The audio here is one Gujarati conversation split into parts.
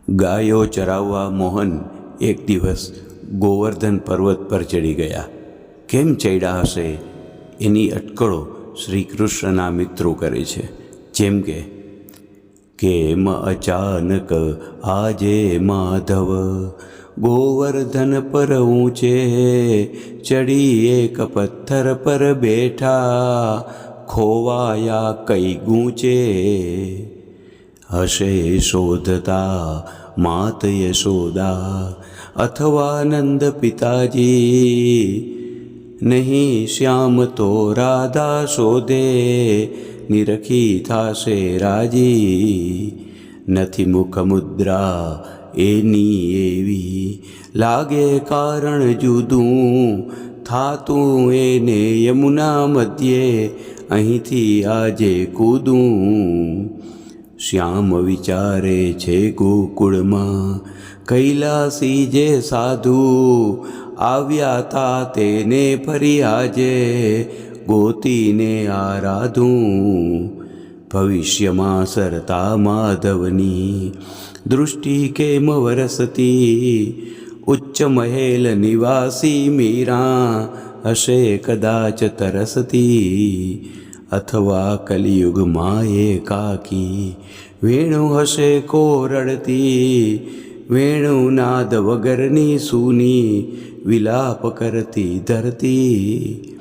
ગાયો ચરાવવા મોહન એક દિવસ ગોવર્ધન પર્વત પર ચડી ગયા. કેમ ચડ્યા હશે એની અટકળો શ્રી કૃષ્ણના મિત્રો કરે છે. જેમ કે કેમ અચાનક આજે માધવ ગોવર્ધન પર ઊંચે ચડી એક પથ્થર પર બેઠા ખોવાયા કઈ ગૂંચે. હશે શોધતા માત યશોદા અથવા નંદ પિતાજી, નહીં શ્યામ તો રાધા શોધે નિરખી થાશે રાજી. નથી મુખ મુદ્રા એની એવી લાગે કારણ જુદું, થાતું એને યમુના મધ્યે અહીંથી આજે કૂદું. શ્યામ વિચારે છે ગોકુળમાં કૈલાસી જે સાધુ આવ્યા તા તેને ફરી આજે ગોતીને આરાધું. ભવિષ્યમાં સરતા માધવની દૃષ્ટિ કેમ વરસતી, ઉચ્ચ મહેલ નિવાસી મીરા હશે કદાચ તરસતી. અથવા કલિયુગમાં એકાકી વેણુ હશે કોરડતી, વેણુનાદ વગરની સૂની વિલાપ કરતી ધરતી.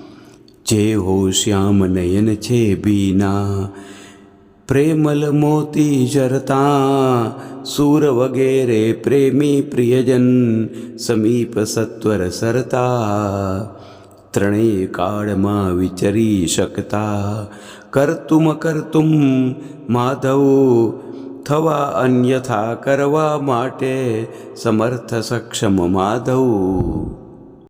જે હો શ્યામ નયન છે બીના પ્રેમલ મોતી જરતા, સૂર વગેરે પ્રેમી પ્રિયજન સમીપ સત્વર સરતા. ત્રણેય કાળમાં વિચરી શકતા કરતુમ માધવ, થવા અન્યથા કરવા માટે સમર્થ સક્ષમ માધવ.